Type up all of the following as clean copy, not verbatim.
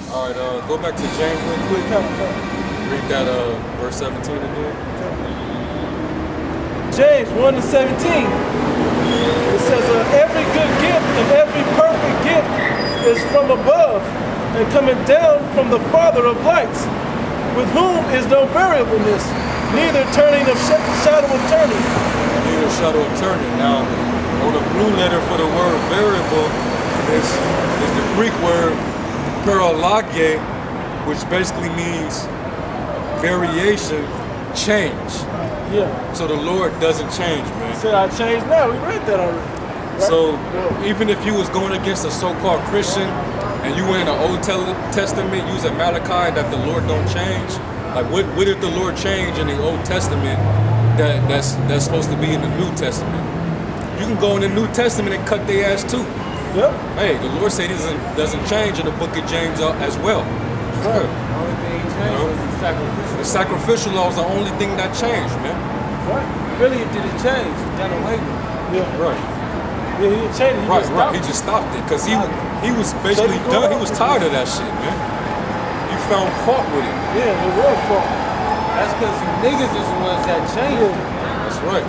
All right, go back to James real quick. Read that verse 17 again. James 1 and 17. It says, every good gift and every perfect gift is from above and coming down from the Father of lights, with whom is no variableness, neither turning of shadow of turning. Neither shadow of turning. Now, on the blue letter for the word variable is the Greek word paralage, which basically means variation, change. Yeah. So the Lord doesn't change, man. Said I changed now. We read that already. Right? So even if you was going against a so-called Christian and you were in the Old Testament using Malachi that the Lord don't change, like what did the Lord change in the Old Testament that's supposed to be in the New Testament? You can go in the New Testament and cut their ass too. Yep. Hey, the Lord said he doesn't change in the book of James as well. Right. The only thing he changed was the sacrificial. The sacrificial law is the only thing that changed, man. Right. Really, it didn't change. It done away with it. Yeah. Right. Yeah, he didn't change it. He just Right. stopped He it. just stopped it because he was basically done. He was tired of that shit, man. He found fault with it. Yeah, the real fault. That's because you niggas is the ones that changed it. That's right.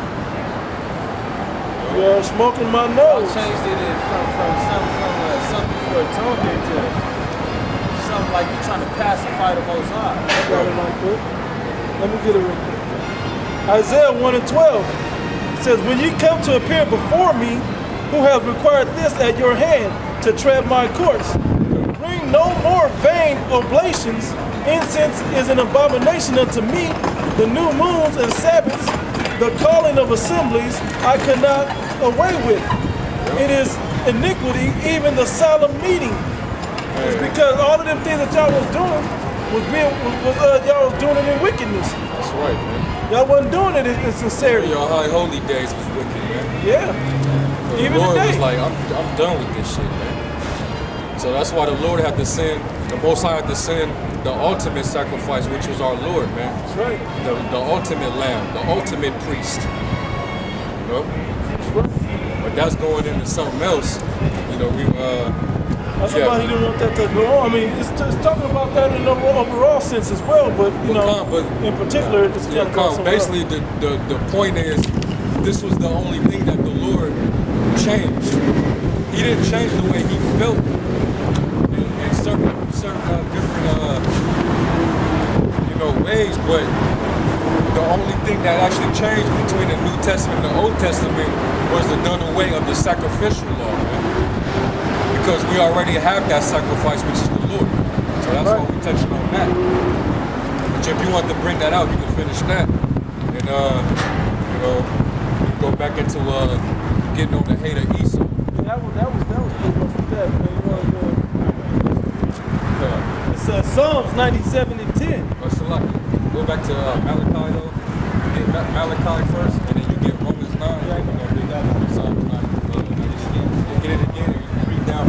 You're smoking my Y'all nose. changed it from something for atonement to something like you're trying to pacify the Most High. I got it right quick. Let me get it real quick. Isaiah 1 and 12. It says, when ye come to appear before me, who have required this at your hand to tread my courts, bring no more vain oblations. Incense is an abomination unto me. The new moons and Sabbaths, the calling of assemblies, I cannot away with. It is iniquity, even the solemn meeting. It's because all of them things that y'all was doing y'all was doing it in wickedness. That's right, man. Y'all wasn't doing it in sincerity. Your high holy days was wicked, man. Yeah. So Even the Lord today. was like, I'm done with this shit, man. So that's why the Lord had to send, the Most High had to send the ultimate sacrifice, which was our Lord, man. That's right. The ultimate lamb, the ultimate priest. You know? That's right. But that's going into something else. You know, That's why he didn't want that to go on. I mean, it's talking about that in the overall sense as well, but you know, in particular, it's yeah, talking about something basically else. the point is, this was the only thing that the Lord changed. He didn't change the way he felt in certain different ways, but the only thing that actually changed between the New Testament and the Old Testament was the done away of the sacrificial law, man. Because we already have that sacrifice, which is the Lord. So that's why we're touching on that. But if you want to bring that out, you can finish that. And you can go back into getting on the hate of Esau. That was pretty much for that, man. You want to It's Psalms 97 and 10. Go back to Malachi though. Get Malachi first, and then you get Romans 9. Yeah, and then we're gonna read Psalms 96. Get it again, and you can read down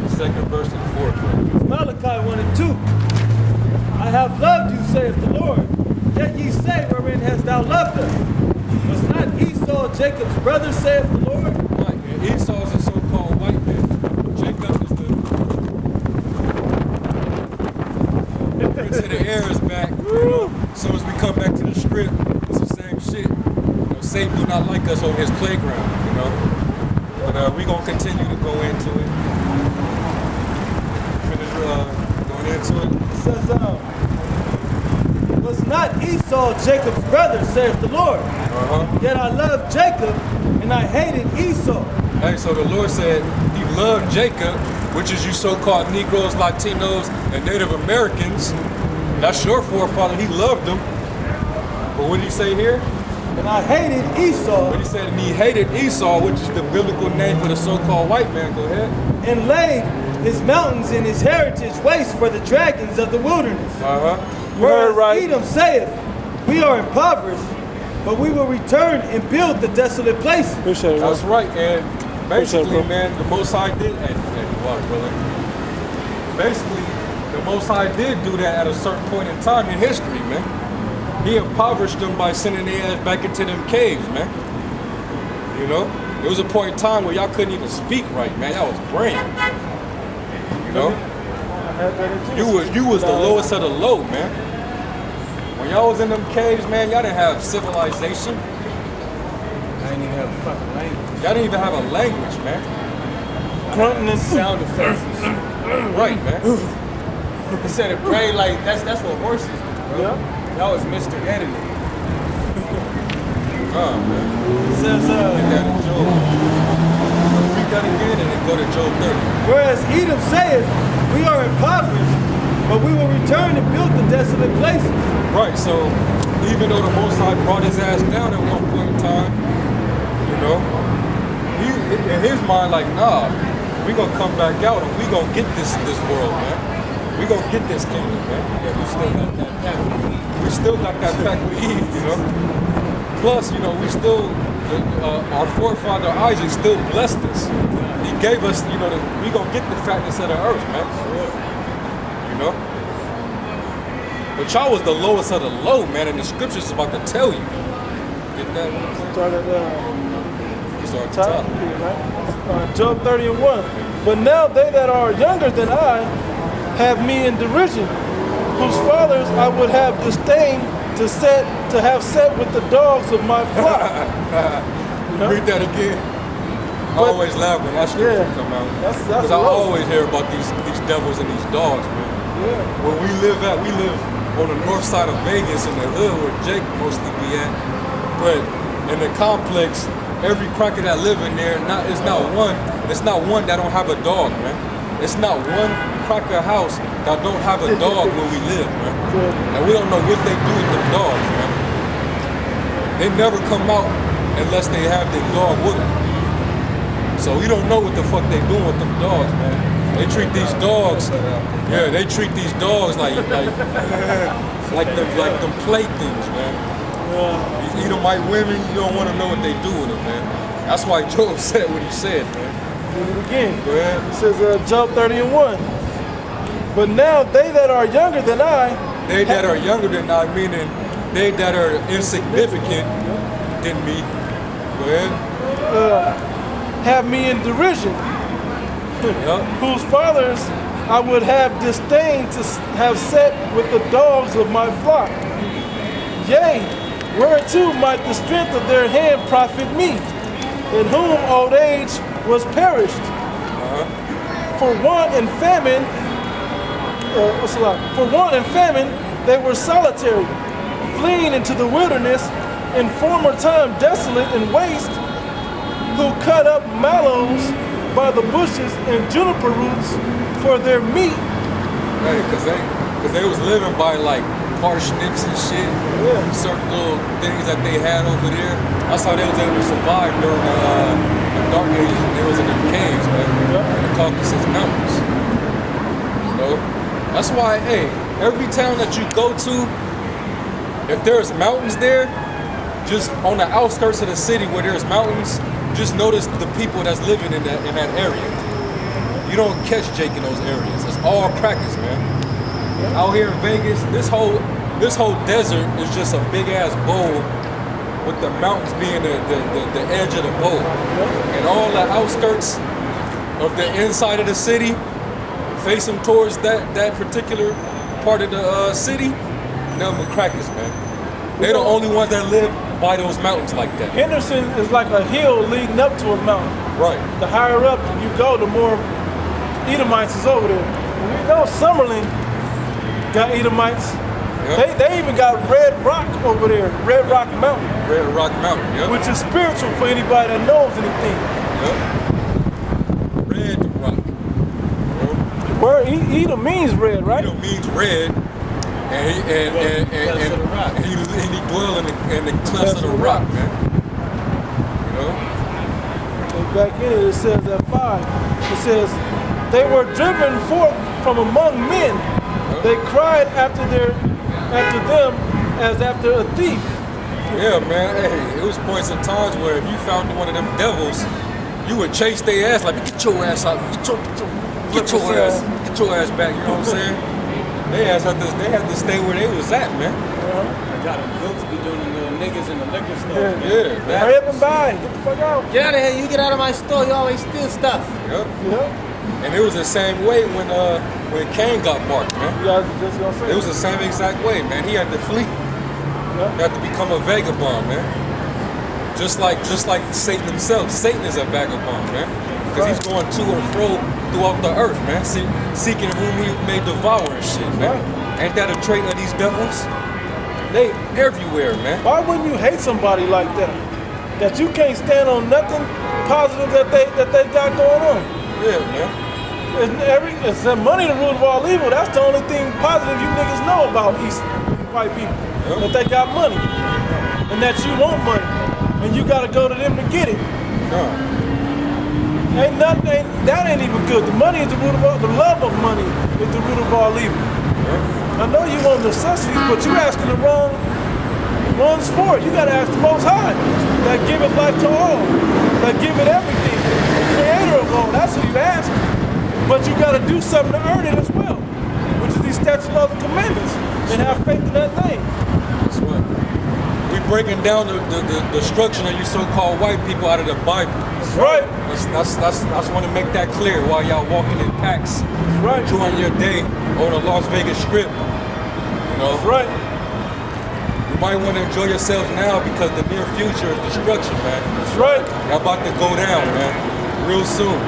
the second verse and the fourth verse. Malachi 1 and 2. I have loved you, saith the Lord. Yet ye say, wherein hast thou loved us? Was not Esau Jacob's brother, saith the Lord? Right, and Esau is a so-called white man. Jacob is the Prince of the air is back. As soon as we come back to the script, it's the same shit. Satan do not like us on his playground, you know. But we gonna continue to go into it. Finish going into it. It says, was not Esau Jacob's brother, saith the Lord? Yet I loved Jacob, and I hated Esau. Hey, so the Lord said he loved Jacob, which is you so-called Negroes, Latinos, and Native Americans. That's your forefather. He loved them. But what did he say here? And I hated Esau. But he said he hated Esau, which is the biblical name for the so-called white man. Go ahead. And laid his mountains and his heritage waste for the dragons of the wilderness. Whereas Edom saith, we are impoverished, but we will return and build the desolate places. That's right. And basically, man, the Most High did, basically, the Most High did do that at a certain point in time in history, man. He impoverished them by sending their ass back into them caves, man. You know? There was a point in time where y'all couldn't even speak right, man. Y'all was brain. You know? had that in Genesis. You was the lowest of the low, man. When y'all was in them caves, man, y'all didn't have civilization. I didn't even have a fucking language. Y'all didn't even have a language, man. Grunting and Sound effects and shit. Right, man. Instead of pray like that's what horses do, bro. Yeah. Y'all was Mr. Editing. Man. It says, Get that in Job. Read that again and then go to Job 30. Whereas Edom saith, we are impoverished, but we will return and build the desolate places. Right, so even though the Most High brought his ass down at one point in time, you know, he in his mind like, nah, we gonna come back out and we gonna get this world, man. We gonna get this kingdom, man. Yeah, we still got that pack with Eve. We still got that pact with Eve, you know. Plus, you know, we still, our forefather Isaac still blessed us. He gave us, you know, we gonna get the fatness of the earth, man. You know. But y'all was the lowest of the low, man, and the scriptures is about to tell you. Get that? start at It's on top top. here, right? Job 30 and 1. But now they that are younger than I have me in derision, whose fathers I would have disdained to have set with the dogs of my flock. Read that again. I But- always laugh when that scripture Yeah. come out. That's Because I low. always hear about these devils and these dogs, man. Yeah. Where we live on the north side of Vegas in the hood where Jake mostly be at. But in the complex, every cracker that live in there, it's not one that don't have a dog, man. It's not one cracker house that don't have a dog where we live, man. And we don't know what they do with them dogs, man. They never come out unless they have their dog with them. So we don't know what the fuck they doing with them dogs, man. They treat these dogs, yeah, they treat these dogs like them playthings, man. These Edomite women, you don't want to know what they do with them, man. That's why Job said what he said, man. Read it again. Go ahead. It says Job 30 and 1. But now they that are younger than I, They that are younger than I, meaning they that are insignificant than me. Go ahead. have me in derision, Yup. whose fathers I would have disdained to have set with the dogs of my flock. Yea, whereto might the strength of their hand profit me, in whom old age was perished. For want and famine, they were solitary, fleeing into the wilderness, in former time desolate and waste, who cut up mallows by the bushes and juniper roots for their meat. Right, cause they was living by like parsnips and shit. Yeah. Certain little things that they had over there. That's how they was able to survive during the dark ages when they was in the caves, man. In the Caucasus Mountains. You know? That's why, hey, every town that you go to, if there's mountains there, just on the outskirts of the city where there's mountains, just notice the people that's living in that area. You don't catch Jake in those areas. It's all crackers, man. Out here in Vegas, this whole desert is just a big ass bowl with the mountains being the edge of the bowl. And all the outskirts of the inside of the city, facing towards that particular part of the city, nothing but crackers, man. They're the only ones that live by those mountains like that. Henderson is like a hill leading up to a mountain. Right. The higher up you go, the more Edomites is over there. And we know Summerlin got Edomites. Yep. They even got Red Rock over there, Red Rock Mountain, Red Rock Mountain, yeah. which is spiritual for anybody that knows anything. Yep. Red Rock. Where Edom means red, right? Edom means red, and he dwell in the clefts of the rock, man. You know? And back in it says at 5, it says, they were driven forth from among men. They cried after them as after a thief. Yeah, man. Hey, it was points in times where if you found one of them devils, you would chase their ass like, get your ass out, get your ass back. You know what I'm saying? They had to stay where they was at, man. I got them goats be doing the little niggas in the liquor store. Yeah. Yeah, man. Hurry up and buy. Get the fuck out. Get out of here! You get out of my store. You always steal stuff. Yep. Yeah. And it was the same way when when Cain got marked, man. Yeah, I was just gonna say. It was the same exact way, man. He had to flee. Yeah. He had to become a vagabond, man. Just like Satan himself. Satan is a vagabond, man. Because he's going to and fro throughout the earth, man. Seeking whom he may devour and shit, man. Ain't that a trait of these devils? They everywhere, man. Why wouldn't you hate somebody like that? That you can't stand on nothing positive that they got going on. Yeah, man. It's that money the root of all evil. That's the only thing positive you niggas know about East white people. Yep. That they got money. And that you want money. And you gotta go to them to get it. That ain't even good. The money is the root of all, the love of money is the root of all evil. I know you want necessities, but you asking the wrong ones for it. You gotta ask the Most High that giveth life to all, that giveth everything, the creator of all. That's who you ask. But you gotta do something to earn it as well, which is these statutes, laws, and commandments, and have faith in that thing. That's right. We breaking down the destruction of you so-called white people out of the Bible. That's right. I just want to make that clear while y'all walking in packs, Right. enjoying your day on the Las Vegas Strip. You know, That's right. you might want to enjoy yourselves now because the near future is destruction, man. That's right. Y'all about to go down, man, real soon.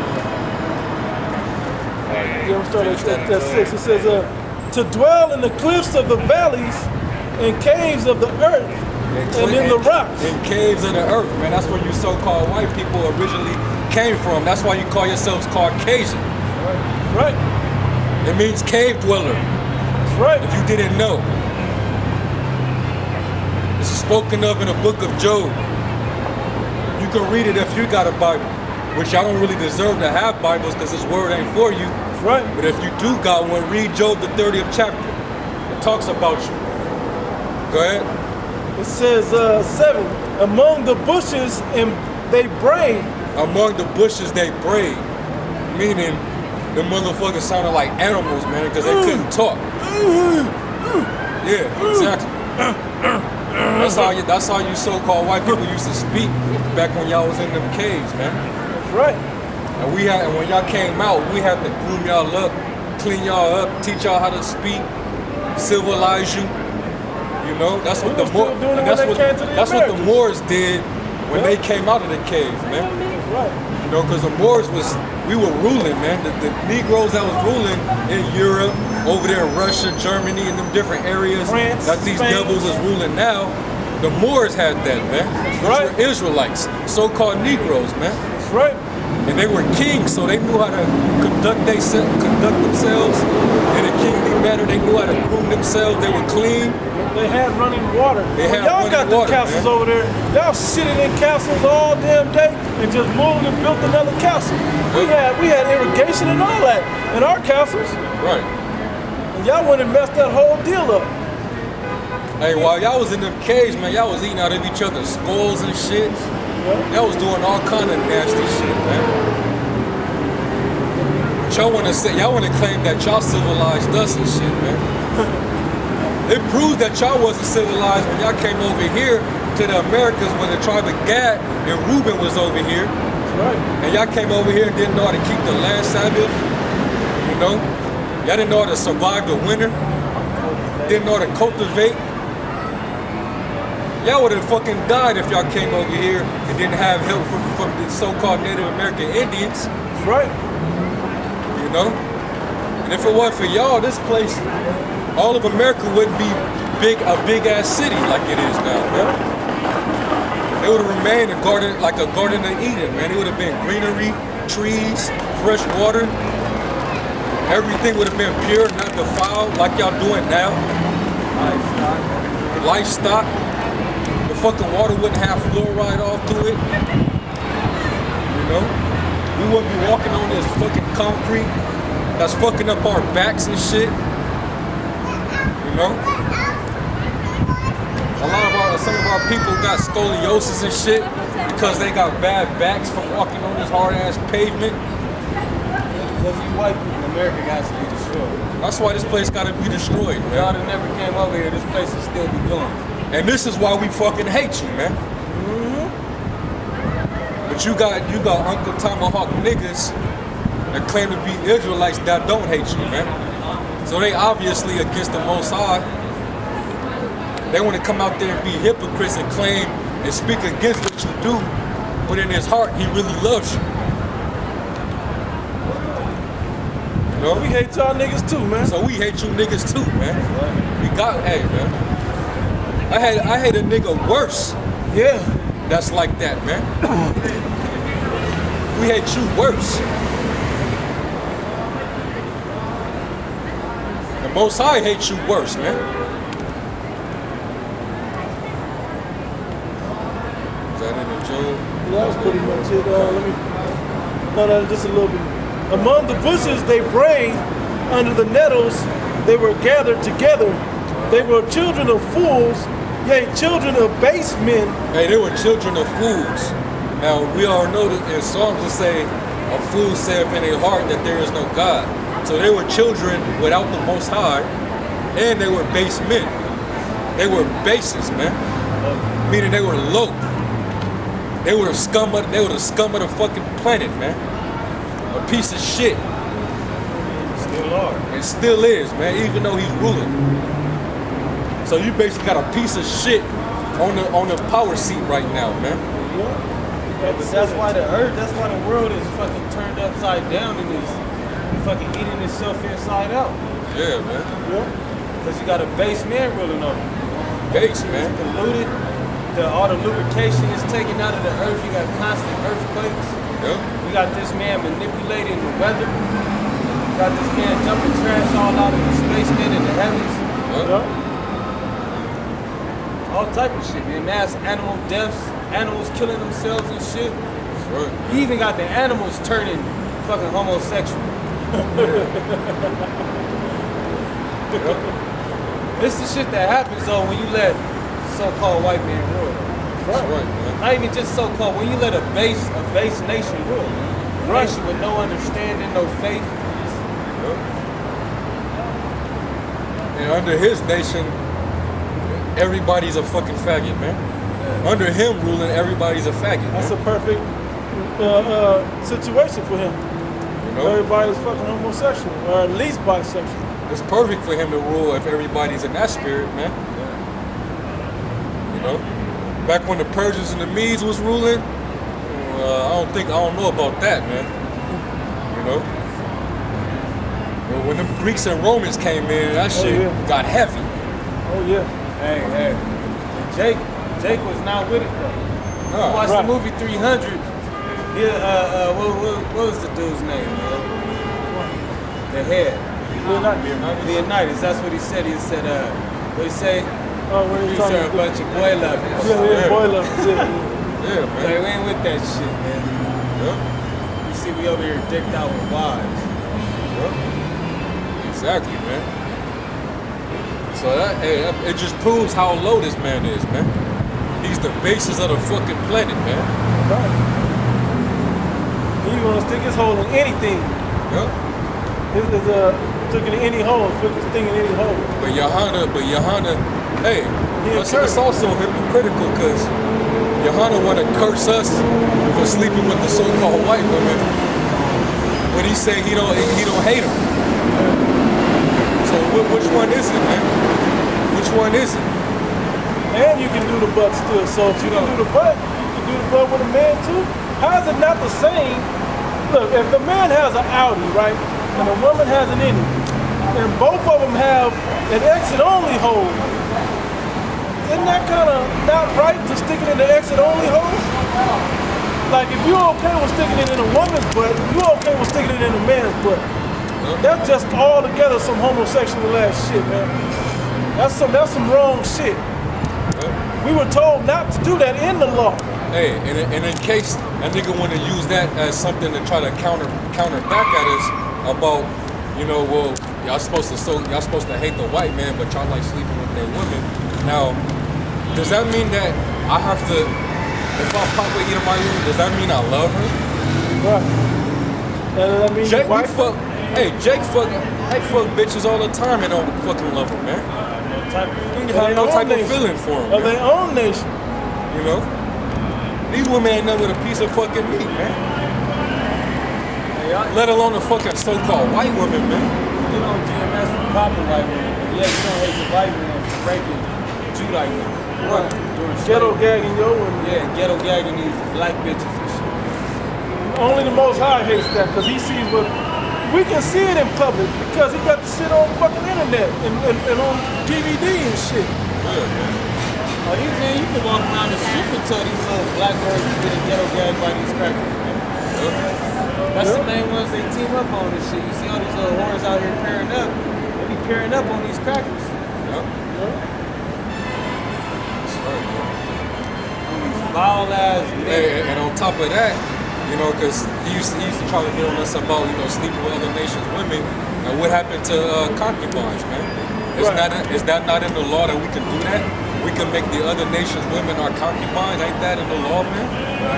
Yeah, I'm starting at 6. It says, to dwell in the cliffs of the valleys and caves of the earth and in the rocks. In caves of the earth, man. That's where you so-called white people originally came from. That's why you call yourselves Caucasian. Right. It means cave dweller, That's right. if you didn't know. This is spoken of in the book of Job. You can read it if you got a Bible, which y'all don't really deserve to have Bibles because this word ain't for you. That's right. But if you do got one, read Job the 30th chapter. It talks about you. Go ahead. It says 7. Among the bushes and they braid. Among the bushes they brayed, meaning the motherfuckers sounded like animals, man, because they couldn't talk. Yeah, exactly. That's how you so-called white people used to speak back when y'all was in them caves, man. That's right. And when y'all came out, we had to groom y'all up, clean y'all up, teach y'all how to speak, civilize you. You know, that's what We the was still doing it when they came to the that's what the Americas. Moors did when they came out of the caves, man. That's right. You know, because the Moors we were ruling, man. The Negroes that was ruling in Europe, over there in Russia, Germany, and them different areas France, that these Spain. devils is ruling now, the Moors had that, man. Those right. were Israelites, so-called Negroes, man. That's right. And they were kings, so they knew how to conduct themselves in a kingly manner. They knew how to groom themselves. They were clean. They had running water. They had Y'all running got the water, castles man. over there. Y'all sitting in castles all damn day and just moved and built another castle. We had irrigation and all that in our castles. Right. And y'all went and messed that whole deal up. Hey, while y'all was in them caves, man, y'all was eating out of each other's skulls and shit. Yeah. Y'all was doing all kind of nasty shit, man. But y'all wanna claim that y'all civilized us and shit, man. It proves that y'all wasn't civilized when y'all came over here to the Americas when the tribe of Gad and Reuben was over here. That's right. And y'all came over here and didn't know how to keep the land Sabbath. You know? Y'all didn't know how to survive the winter. Didn't know how to cultivate. Y'all would have fucking died if y'all came over here and didn't have help from the so-called Native American Indians. That's right. You know? And if it wasn't for y'all, this place, all of America wouldn't be a big ass city like it is now, man. It would have remained a garden, like a garden of Eden, man. It would have been greenery, trees, fresh water. Everything would have been pure, not defiled like y'all doing now. Livestock. The fucking water wouldn't have fluoride all through it. You know? We wouldn't be walking on this fucking concrete that's fucking up our backs and shit. You know? Some of our people got scoliosis and shit because they got bad backs from walking on this hard ass pavement. Because you white people in America got to be destroyed. That's why this place gotta be destroyed, Y'all man. that never came over here, this place will still be going. And this is why we fucking hate you, man. But you got Uncle Tomahawk niggas that claim to be Israelites that don't hate you, man. So they obviously against the Most High. They want to come out there and be hypocrites and claim and speak against what you do, but in his heart, he really loves you. You know? We hate y'all niggas too, man. So we hate you niggas too, man. We got, hey, man. I hate a nigga worse. Yeah. That's like that, man. We hate you worse. The Most High hates you worse, man. Is that in the Job? That was pretty much it. No, just a little bit. Among the bushes they braved, under the nettles they were gathered together. They were children of fools, yea, children of base men. Hey, they were children of fools. Now, we all know that in Psalms it say, a fool saith in their heart that there is no God. So they were children without the Most High, and they were base men. They were bases, man. Meaning they were low. They were the scum of the fucking planet, man. A piece of shit. Still are. And still is, man, even though he's ruling. So you basically got a piece of shit on the power seat right now, man. Yeah, but that's why the world is fucking turned upside down and is fucking eating itself inside out. Yeah, man. Because you got a base man ruling over it. Base, man. It's polluted. All the lubrication is taken out of the earth. You got constant earthquakes. Yep. You got this man manipulating the weather. You got this man dumping trash all out of the spacemen in the heavens. Yep. All type of shit, man. Mass animal deaths, animals killing themselves and shit. That's right. He even got the animals turning fucking homosexual. This is the shit that happens though when you let so-called white man rule. That's right, man. Not even just so-called, when you let a base nation rule. A nation with no understanding, no faith. Yep. And under his nation, everybody's a fucking faggot, man. Yeah. Under him ruling, everybody's a faggot. That's man. a perfect situation for him. You know? Everybody's fucking homosexual, or at least bisexual. It's perfect for him to rule if everybody's in that spirit, man. You know? Back when the Persians and the Medes was ruling, I don't know about that, man. You know? But when the Greeks and Romans came in, that shit got heavy. Oh yeah. Hey. Jake was not with it though. I watched the movie 300. Yeah, what was the dude's name, man? The head. Leonidas, that's what he said. He said, what he say? Oh, what are you These talking are a about? bunch of boy lovers. Yeah, boy lovers. Yeah. Yeah, man. Like, we ain't with that shit, man. Yeah. You see, we over here dicked out with wives. Yeah. Exactly, man. So it just proves how low this man is, man. He's the basis of the fucking planet, man. Right. He want to stick his hole in anything. Yep. Took it in any hole, put this thing in any hole. But Johanna, hey, it's also hypocritical because Johanna want to curse us for sleeping with the so-called white women, but he say he don't hate them. So which one is it, man? Which one is it? And you can do the butt still. So if you can do the butt, you can do the butt with a man too. How is it not the same? Look, if the man has an Audi, right, and the woman has an Indy, and both of them have an exit-only hole, isn't that kind of not right to stick it in the exit-only hole? Like, if you're okay with sticking it in a woman's butt, you're okay with sticking it in a man's butt. That's just altogether some homosexual ass shit, man. That's some wrong shit. We were told not to do that in the law. Hey, and in case a nigga want to use that as something to try to counter back at us about, well, y'all supposed to hate the white man, but y'all like sleeping with their women. Now, does that mean that I have to, if I pop with either my woman, does that mean I love her? Right. That means Jake, Jake fuck bitches all the time and don't fucking love them, man. You have no type of feeling for them. Of their own nation. You know? These women ain't nothing but a piece of fucking meat, man. Let alone a fucking so-called white woman, man. get on GMS for popping white women, but yeah, you don't hate the white man for raping Judite women. Right. During Ghetto slavery. gagging yo and Yeah, ghetto gagging these black bitches and shit. only the Most High hates that because he sees what we can see it in public because he got the shit on fucking internet and on DVD and shit. Like, man, you can walk around the street and tell these little black girls you getting ghetto gagged by these crackers, man. That's the main ones they team up on this shit. You see all these little whores out here pairing up. They be pairing up on these crackers. On these foul ass niggas. And on top of that, you know, because he used to try to get on us about, you know, sleeping with other nations' women. And what happened to concubines, man? Is that not in the law that we can do that? We can make the other nations' women our concubines. Ain't that in the law, man?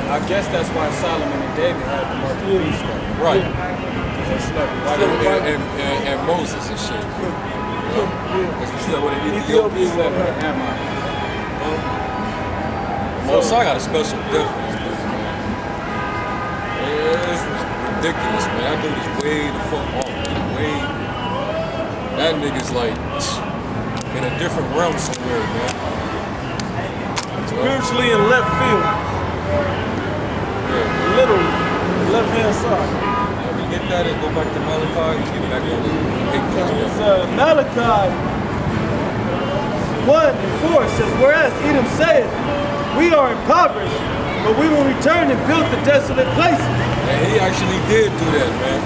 I guess that's why Solomon and David had the mark of the beast, though. Right. Because they slept with And Moses and shit. Because we slept with an Ethiopian slept woman. with Ammon. Most I got a special difference, man. It's ridiculous, man. That dude is way the fuck off. Way. That nigga's like in a different realm somewhere, man. Spiritually in left field, Yeah. literally left hand side. Let me get that and go back to Malachi and get back on the It's Malachi 1:4 says, whereas Edom saith, we are impoverished, but we will return and build the desolate places. And he actually did do that, man.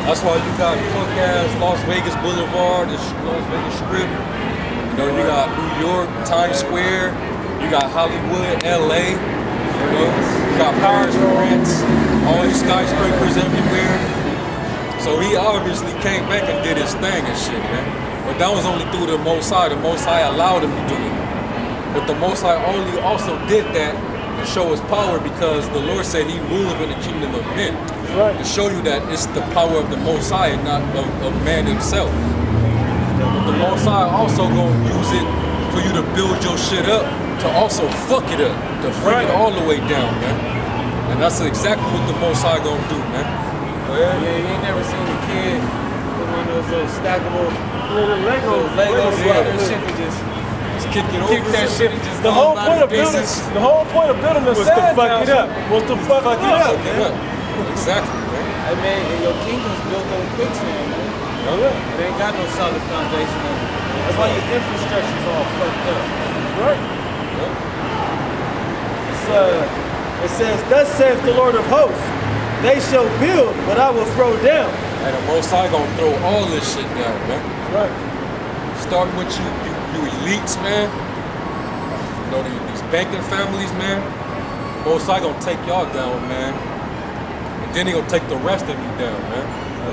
That's why you got punk ass Las Vegas Boulevard, the Las Vegas Strip. You know, you got New York, Times Square. You got Hollywood, LA. You know, you got Paris, France. All these skyscrapers everywhere. So he obviously came back and did his thing and shit, man. But that was only through the Most High. The Most High allowed him to do it. But the Most High only also did that to show his power because the Lord said he ruled in the kingdom of men. Right. To show you that it's the power of the Most High and not of man himself. But the Most High also gonna use it for you to build your shit up, to also fuck it up, to bring it all the way down, man. And that's exactly what the Most High gonna do, man. Yeah, you ain't never seen a kid with one of those little stackable Little Legos yeah. and shit and just Kick it kick over. that shit and just The go whole about point of his building, business. the whole point of building the Was to sand fuck it castle up. was to fuck it up. Fuck it up. Exactly, man. Hey man, and your kingdom's built on quicksand, man. Oh, yeah. It ain't got no solid foundation on it. That's why your infrastructure's all fucked up. Right. It says, thus saith the Lord of hosts, they shall build, but I will throw down. And the Most High gonna throw all this shit down, man. Right. Starting with you elites, man. You know, these banking families, man. Most High gonna take y'all down, man. And then he gonna take the rest of you down, man.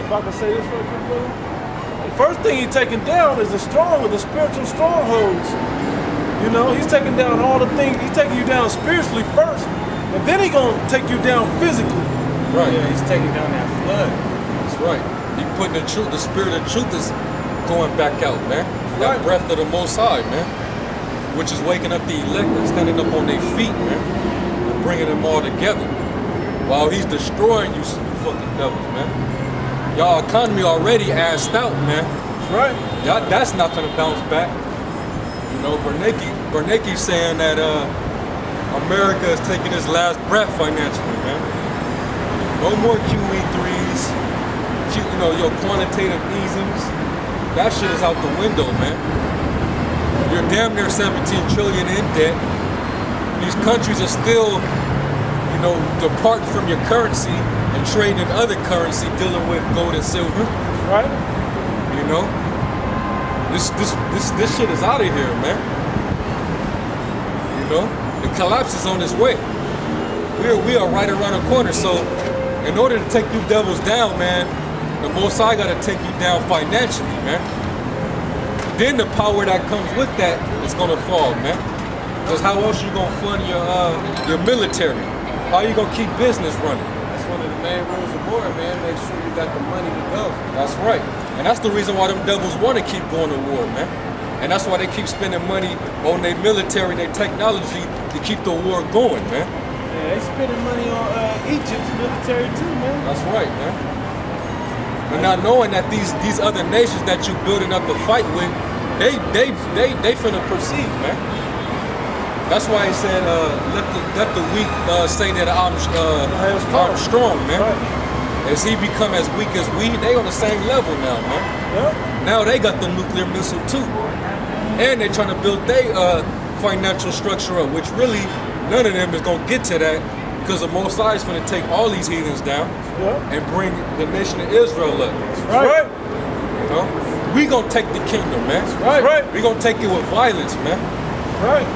If I can say this real quick, brother. The first thing he's taking down is the spiritual strongholds. You know, he's taking down all the things. He's taking you down spiritually first, and then he's gonna take you down physically. Right. Yeah, he's taking down that flood. That's right. He putting the truth, the spirit of truth is going back out, man. That Right. breath of the Most High, man. Which is waking up the elect and standing up on their feet, man. And bringing them all together. While he's destroying you fucking devils, man. Y'all economy already assed out, man. Right. Y'all, that's not gonna bounce back. You know, Bernanke's saying that America is taking its last breath financially, man. No more QE3s, you know, your quantitative easings. That shit is out the window, man. You're damn near 17 trillion in debt. These countries are still, you know, departing from your currency and trading in other currency, dealing with gold and silver. Right. You know, this shit is out of here, man. You know, the collapse is on its way. We are right around the corner. So, in order to take you devils down, man, the Most High gotta take you down financially, man. Then the power that comes with that is gonna fall, man. Because how else you gonna fund your military? How you gonna keep business running? That's one of the main rules of war, man. Make sure you got the money to go. That's right. And that's the reason why them devils want to keep going to war, man. And that's why they keep spending money on their military, their technology to keep the war going, man. Yeah, they spending money on Egypt's military too, man. That's right, man. And not knowing that these other nations that you building up the fight with, they finna proceed, man. That's why he said, let the weak say that I'm strong, man. Right. As he become as weak as we, they on the same level now, man. Yeah. Now they got the nuclear missile too. And they trying to build their financial structure up, which really none of them is gonna get to that because the Most High is gonna take all these heathens down and bring the nation of Israel up. Right. You know? We gonna take the kingdom, man. Right. We gonna take it with violence, man. Right.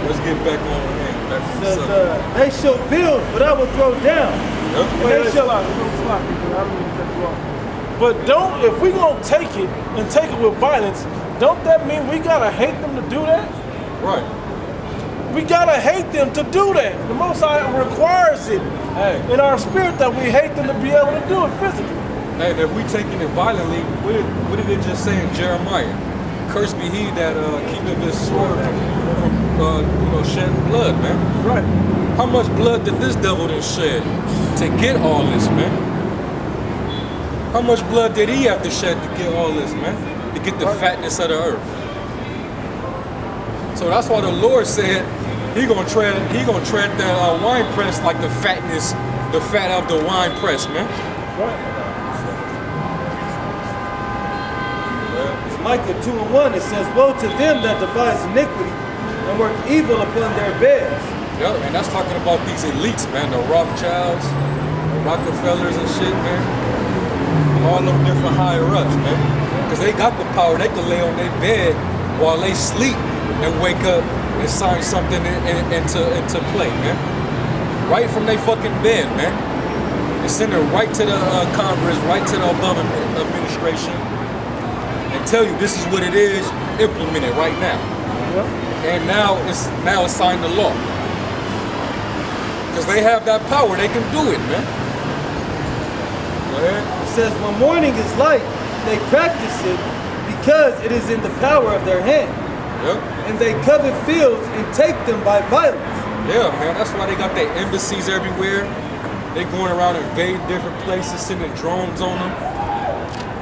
Let's get back on the hand. Back to the Says, subject. they shall build, but I will throw down. Yep. They shall But if we gonna take it and take it with violence, don't that mean we gotta hate them to do that? Right. We gotta hate them to do that. The Most High requires it in our spirit that we hate them to be able to do it physically. Hey, and if we taking it violently, what did it just say in Jeremiah? Cursed be he that keepeth his sword from shedding blood, man. Right. How much blood did this devil then shed to get all this, man? How much blood did he have to shed to get all this, man? To get the fatness of the earth. So that's why the Lord said he gonna tread that wine press like the fat of the wine press, man. Right. Micah 2:1, it says, woe to them that devise iniquity and work evil upon their beds. Yeah, and that's talking about these elites, man. The Rothschilds, the Rockefellers and shit, man. All them different higher ups, man. Because they got the power. They can lay on their bed while they sleep and wake up and sign something into play, man. Right from their fucking bed, man. And send it right to the Congress, right to the Obama administration, and tell you this is what it is, implement it right now. And now it's signed to law. Because they have that power, they can do it, man. Go ahead. It says, when morning is light, they practice it because it is in the power of their hand. Yep. And they covet fields and take them by violence. Yeah, man, that's why they got their embassies everywhere. They going around invading different places, sending drones on them.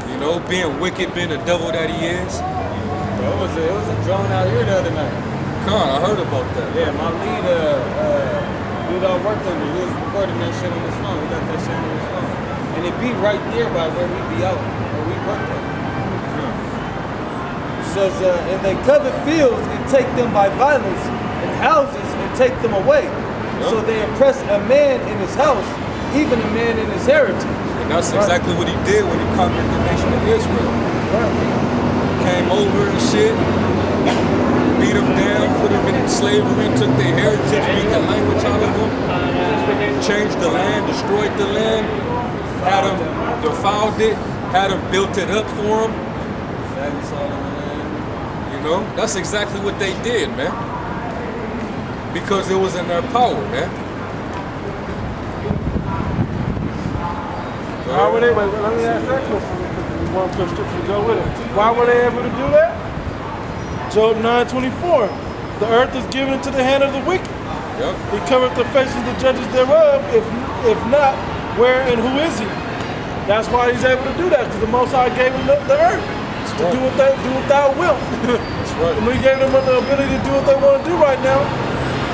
You know, being wicked, being the devil that he is. Bro, it was a drone out here the other night. Con, I heard about that. Yeah, my lead, dude I worked under, he was recording that shit on his phone. He got that shit on his phone. And it be right there by where we be out, where we worked at. It says, and they covet fields and take them by violence, and houses and take them away. So they oppress a man in his house, even a man in his heritage. And that's exactly what he did when he conquered the nation of Israel. Came over and shit, beat them down, put them in slavery, took their heritage, beat the language out of them, changed the land, destroyed the land, had them defiled it, had them built it up for them. Fatness all in the land. You know, that's exactly what they did, man. Because it was in their power, man. Why were they? Wait, let me ask that question because we want to scripture to go with it. Why were they able to do that? Job 9:24. The earth is given into the hand of the wicked. Yep. He covereth the faces of the judges thereof. If not, where and who is he? That's why he's able to do that, because the Most High gave him the earth to do what thou wilt. That's right. And we gave them the ability to do what they want to do right now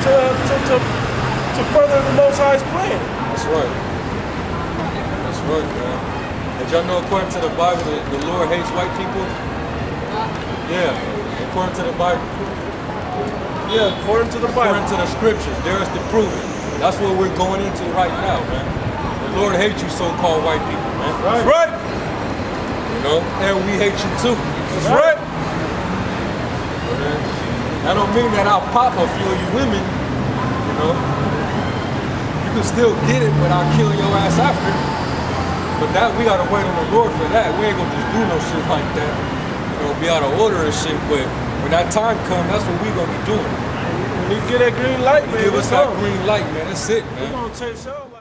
to further the Most High's plan. That's right. That's right, man. Did y'all know according to the Bible, the Lord hates white people? Yeah, according to the Bible. Yeah, according to the Bible. According to the scriptures, there is to prove it. That's what we're going into right now, man. The Lord hates you so-called white people, man. That's right. You know, and we hate you too. That's right. That don't mean that I'll pop a few of you women, you know. You can still get it without killing your ass after. But that, we gotta wait on the Lord for that. We ain't gonna just do no shit like that. You know, be out of order and shit, but when that time comes, that's what we gonna be doing. When you get that green light, man, Give us that green light, man. That's it, man. we're gonna chase y'all.